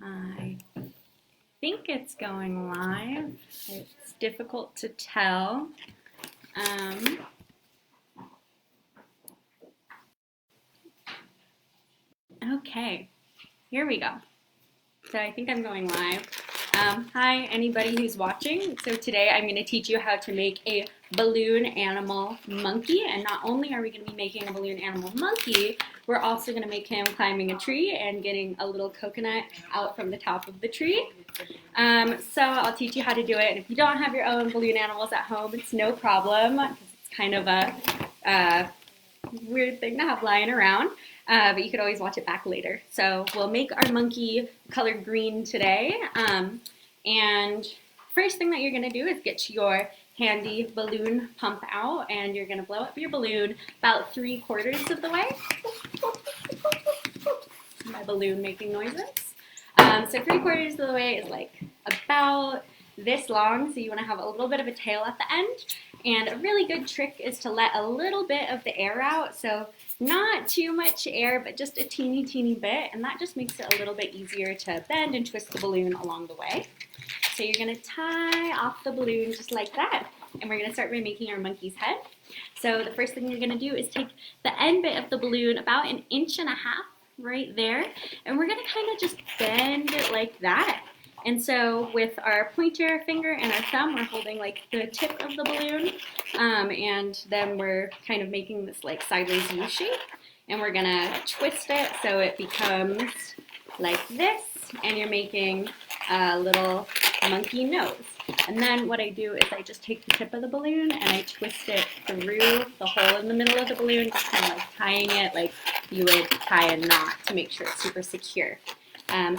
I think it's going live. It's difficult to tell. Um, okay, here we go. So I think I'm going live. Hi, anybody who's watching. So today I'm going to teach you how to make a balloon animal monkey. And not only are we going to be making a balloon animal monkey, we're also going to make him climbing a tree and getting a little coconut out from the top of the tree. So I'll teach you how to do it. And if you don't have your own balloon animals at home, it's no problem, because it's kind of a weird thing to have lying around. But you could always watch it back later. So we'll make our monkey colored green today. And first thing that you're going to do is get your handy balloon pump out, and you're going to blow up your balloon about 3/4 of the way. My balloon making noises. So 3/4 of the way is like about this long, so you want to have a little bit of a tail at the end. And a really good trick is to let a little bit of the air out, so not too much air, but just a teeny bit, and that just makes it a little bit easier to bend and twist the balloon along the way. So you're going to tie off the balloon just like that, and we're going to start by making our monkey's head. So the first thing you're going to do is take the end bit of the balloon, about 1.5 inches right there, and we're going to kind of just bend it like that. And so with our pointer finger and our thumb, we're holding like the tip of the balloon, and then we're kind of making this like sideways U shape, and we're gonna twist it so it becomes like this, and you're making a little monkey nose. And then what I do is I just take the tip of the balloon and I twist it through the hole in the middle of the balloon, just kind of like tying it like you would tie a knot to make sure it's super secure.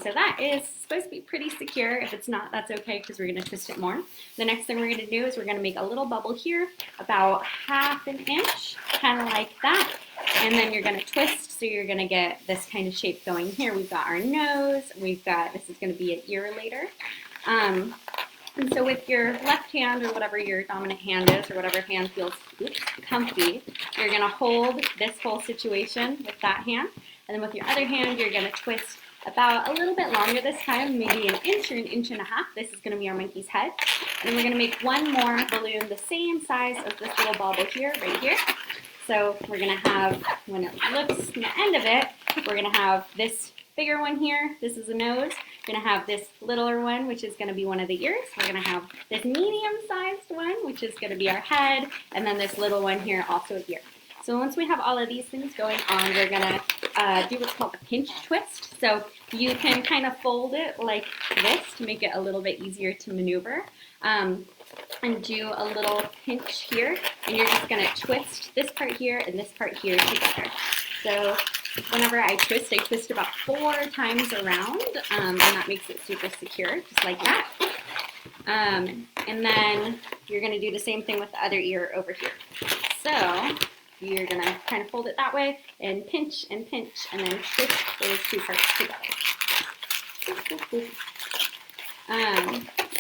So that is supposed to be pretty secure. If it's not, that's okay, because we're going to twist it more. The next thing we're going to do is we're going to make a little bubble here, about 1/2 inch, kind of like that. And then you're going to twist, so you're going to get this kind of shape going here. We've got our nose. This is going to be an ear later. And so with your left hand, or whatever your dominant hand is, or whatever hand feels comfy, you're going to hold this whole situation with that hand. And then with your other hand, you're going to twist about a little bit longer this time, maybe 1 inch or 1.5 inches. This is going to be our monkey's head. And then we're going to make one more balloon the same size as this little bauble here, right here. So we're going to have, when it looks at the end of it, we're going to have this bigger one here. This is a nose. We're going to have this littler one, which is going to be one of the ears. We're going to have this medium-sized one, which is going to be our head. And then this little one here, also an ear. So once we have all of these things going on, we're going to do what's called a pinch twist. So you can kind of fold it like this to make it a little bit easier to maneuver. And do a little pinch here, and you're just going to twist this part here and this part here together. So whenever I twist about 4 times around, and that makes it super secure, just like that. And then you're going to do the same thing with the other ear over here. So you're going to kind of fold it that way, and pinch, and then twist those 2 parts together.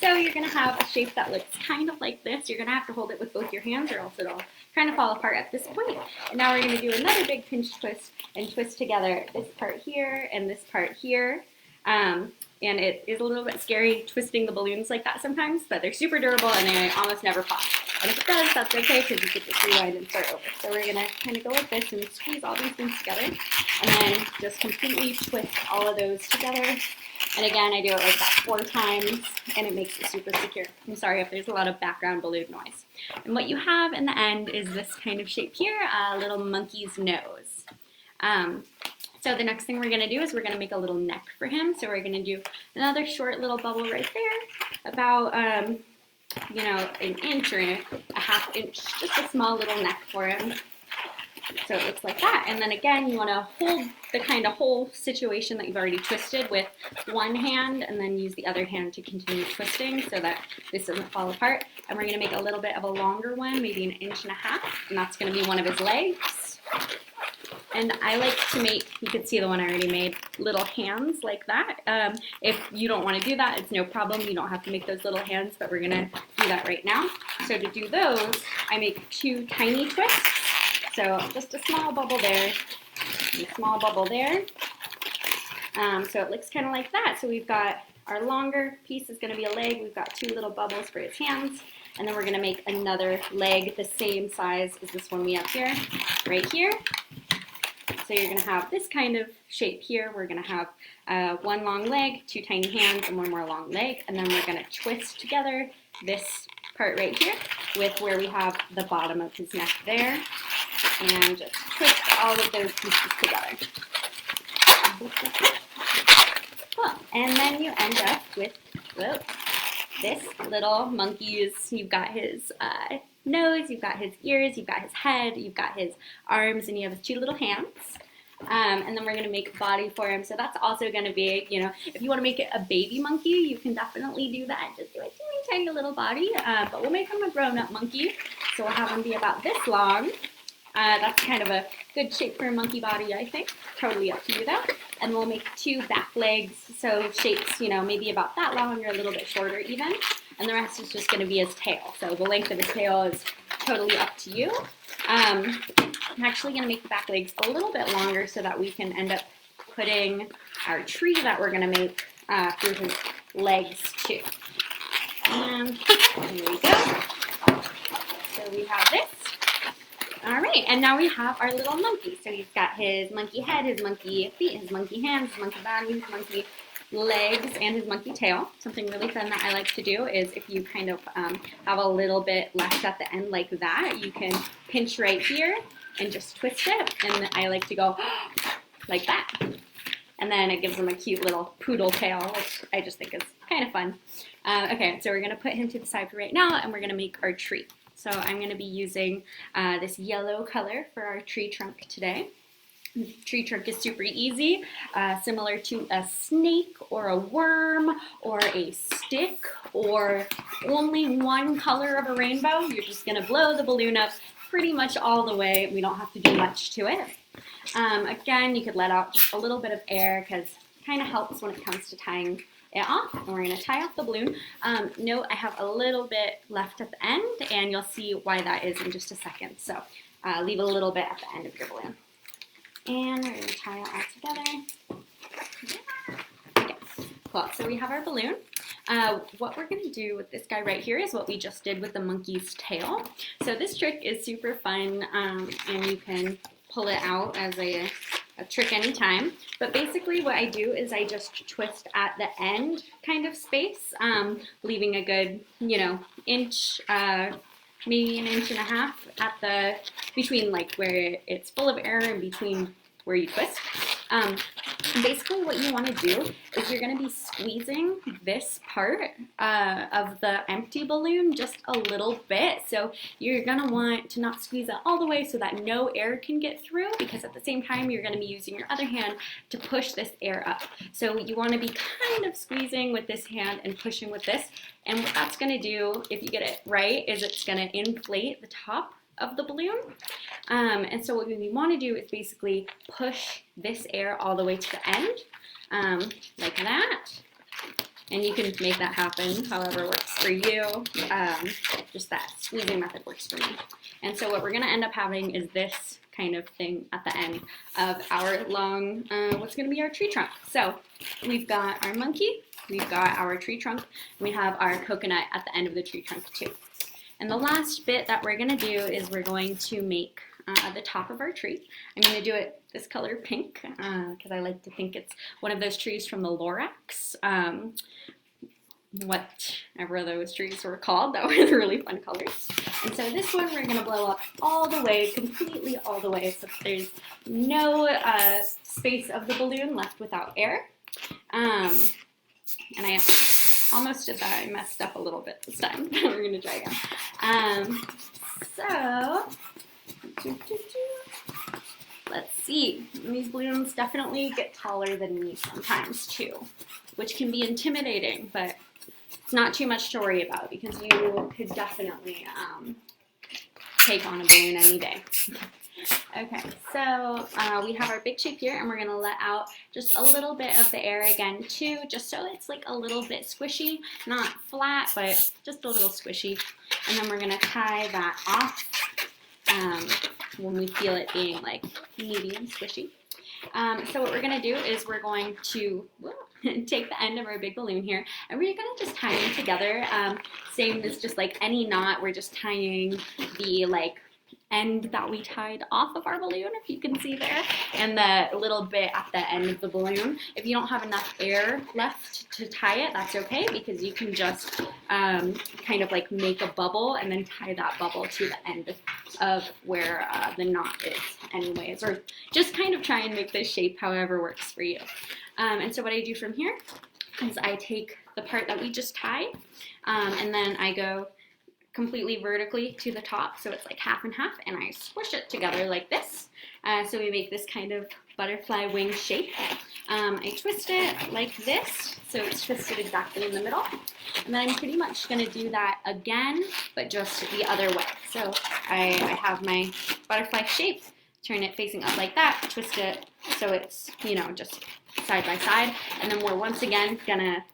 So you're going to have a shape that looks kind of like this. You're going to have to hold it with both your hands, or else it'll kind of fall apart at this point. And now we're going to do another big pinch twist, and twist together this part here and this part here. And it is a little bit scary twisting the balloons like that sometimes, but they're super durable and they almost never pop. And if it does, that's okay, because you could just rewind and start over. So we're going to kind of go like this and squeeze all these things together, and then just completely twist all of those together. And again, I do it like that 4 times, and it makes it super secure. I'm sorry if there's a lot of background balloon noise. And what you have in the end is this kind of shape here, a little monkey's nose. So the next thing we're going to do is we're going to make a little neck for him. So we're going to do another short little bubble right there, about 1 inch or 1/2 inch, just a small little neck for him. So it looks like that. And then again, you want to hold the kind of whole situation that you've already twisted with one hand, and then use the other hand to continue twisting so that this doesn't fall apart. And we're going to make a little bit of a longer one, maybe 1.5 inches, and that's going to be one of his legs. And I like to make, you can see the one I already made, little hands like that. If you don't want to do that, it's no problem. You don't have to make those little hands, but we're going to do that right now. So to do those, I make 2 tiny twists. So just a small bubble there, and a small bubble there. So it looks kind of like that. So we've got our longer piece is going to be a leg. We've got 2 little bubbles for his hands. And then we're going to make another leg the same size as this one we have here, right here. So you're going to have this kind of shape here. We're going to have 1 long leg, 2 tiny hands, and 1 more long leg. And then we're going to twist together this part right here with where we have the bottom of his neck there. And just twist all of those pieces together. Cool. And then you end up with this little monkey's. You've got his nose, you've got his ears, you've got his head, you've got his arms, and you have his 2 little hands. And then we're going to make a body for him. So that's also going to be, you know, if you want to make it a baby monkey, you can definitely do that. Just do a teeny tiny little body. But we'll make him a grown-up monkey. So we'll have him be about this long. That's kind of a good shape for a monkey body, I think. Totally up to you though. And we'll make 2 back legs, so shapes, you know, maybe about that long or a little bit shorter even. And the rest is just going to be his tail. So the length of his tail is totally up to you. I'm actually going to make the back legs a little bit longer so that we can end up putting our tree that we're going to make through his legs too. And here we go. So we have this. All right, and now we have our little monkey. So he's got his monkey head, his monkey feet, his monkey hands, his monkey body, his monkey legs, and his monkey tail. Something really fun that I like to do is if you kind of have a little bit left at the end like that, you can pinch right here and just twist it. And I like to go like that. And then it gives him a cute little poodle tail, which I just think is kind of fun. Okay, so we're going to put him to the side for right now, and we're going to make our tree. So I'm going to be using this yellow color for our tree trunk today. The tree trunk is super easy, similar to a snake or a worm or a stick or only one color of a rainbow. You're just going to blow the balloon up pretty much all the way. We don't have to do much to it. Again, you could let out just a little bit of air because it kind of helps when it comes to tying it off. And we're going to tie off the balloon. Note I have a little bit left at the end, and you'll see why that is in just a second. So leave a little bit at the end of your balloon. And we're going to tie it all together. Okay, cool. So we have our balloon. What we're going to do with this guy right here is what we just did with the monkey's tail. So this trick is super fun, and you can pull it out as a trick anytime. But basically what I do is I just twist at the end kind of space, leaving a good, you know, inch, maybe an inch and a half at the, between like where it's full of air and between where you twist. Basically what you want to do is you're going to be squeezing this part of the empty balloon just a little bit. So you're going to want to not squeeze it all the way so that no air can get through, because at the same time you're going to be using your other hand to push this air up. So you want to be kind of squeezing with this hand and pushing with this. And what that's going to do, if you get it right, is it's going to inflate the top of the balloon. And so what we want to do is basically push this air all the way to the end, like that. And you can make that happen however works for you. Just that squeezing method works for me. And so what we're going to end up having is this kind of thing at the end of our long, what's going to be our tree trunk. So we've got our monkey, we've got our tree trunk, and we have our coconut at the end of the tree trunk too. And the last bit that we're going to do is we're going to make the top of our tree. I'm going to do it this color pink because I like to think it's one of those trees from the Lorax. Whatever those trees were called, that was really fun colors. And so this one we're going to blow up all the way, completely all the way, so there's no space of the balloon left without air. And I almost did that. I messed up a little bit this time. We're going to try again. Let's see. These balloons definitely get taller than me sometimes too, which can be intimidating, but it's not too much to worry about because you could definitely take on a balloon any day. Okay, so we have our big shape here, and we're going to let out just a little bit of the air again too, just so it's like a little bit squishy, not flat, but just a little squishy. And then we're going to tie that off when we feel it being like medium squishy. So what we're gonna do is we're going to take the end of our big balloon here, and we're gonna just tie them together. Same as just like any knot, we're just tying the like end that we tied off of our balloon, if you can see there, and the little bit at the end of the balloon. If you don't have enough air left to tie it, that's okay, because you can just kind of like make a bubble and then tie that bubble to the end of where the knot is anyways, or just kind of try and make this shape however works for you. And so what I do from here is I take the part that we just tied, and then I go completely vertically to the top, so it's like half and half, and I squish it together like this. So we make this kind of butterfly wing shape. I twist it like this, so it's twisted exactly in the middle. And then I'm pretty much going to do that again, but just the other way. So I have my butterfly shape, turn it facing up like that, twist it so it's, you know, just side by side, and then we're once again going to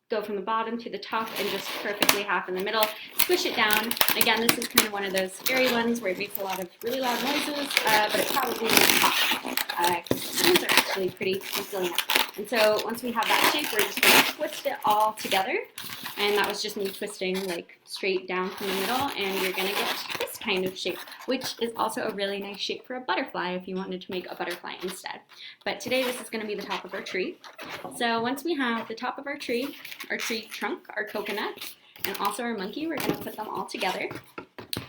go from the bottom to the top and just perfectly half in the middle, squish it down. Again, this is kind of one of those scary ones where it makes a lot of really loud noises, but it probably won't pop. These are actually pretty resilient. And so once we have that shape, we're just going to twist it all together. And that was just me twisting like straight down from the middle, and you're going to get this kind of shape, which is also a really nice shape for a butterfly if you wanted to make a butterfly instead. But today this is going to be the top of our tree. So once we have the top of our tree trunk, our coconut, and also our monkey, we're going to put them all together.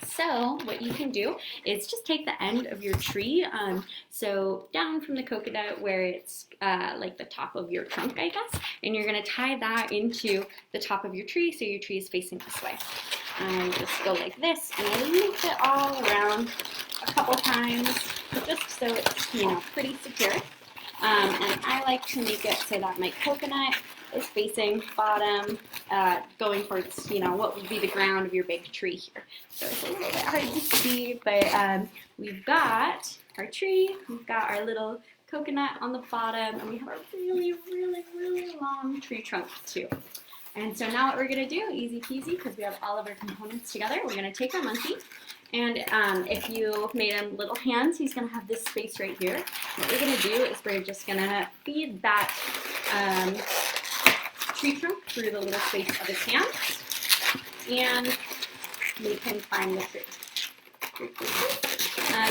So what you can do is just take the end of your tree, so down from the coconut where it's like the top of your trunk, I guess, and you're going to tie that into the top of your tree, so your tree is facing this way. Just go like this, and I loop it all around a couple times, just so it's, you know, pretty secure. And I like to make it so that my coconut is facing bottom, going towards, you know, what would be the ground of your big tree here. So it's a little bit hard to see, but we've got our tree, we've got our little coconut on the bottom, and we have a really, really, really long tree trunk too. And so now what we're going to do, easy peasy, because we have all of our components together, we're going to take our monkey, and if you made him little hands, he's going to have this space right here. What we're going to do is we're just going to feed that tree trunk through the little space of his hands, and make him climb the tree.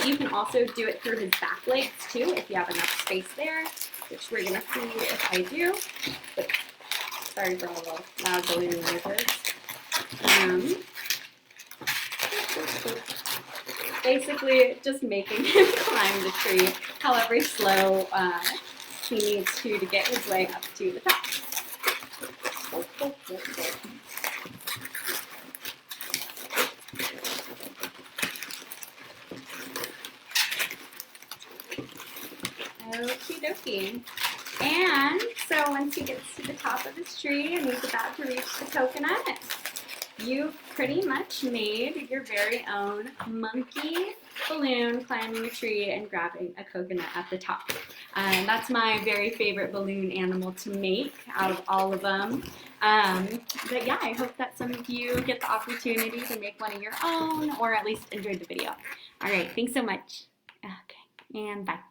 You can also do it through his back legs too, if you have enough space there, which we're going to see if I do. But sorry for all the loud balloon noises. Basically, just making him climb the tree however slow he needs to get his way up to the top. Okie dokie. And so once he gets to the top of his tree and he's about to reach the coconut, you've pretty much made your very own monkey balloon climbing a tree and grabbing a coconut at the top. And that's my very favorite balloon animal to make out of all of them. But yeah, I hope that some of you get the opportunity to make one of your own, or at least enjoyed the video. All right, thanks so much. Okay, and bye.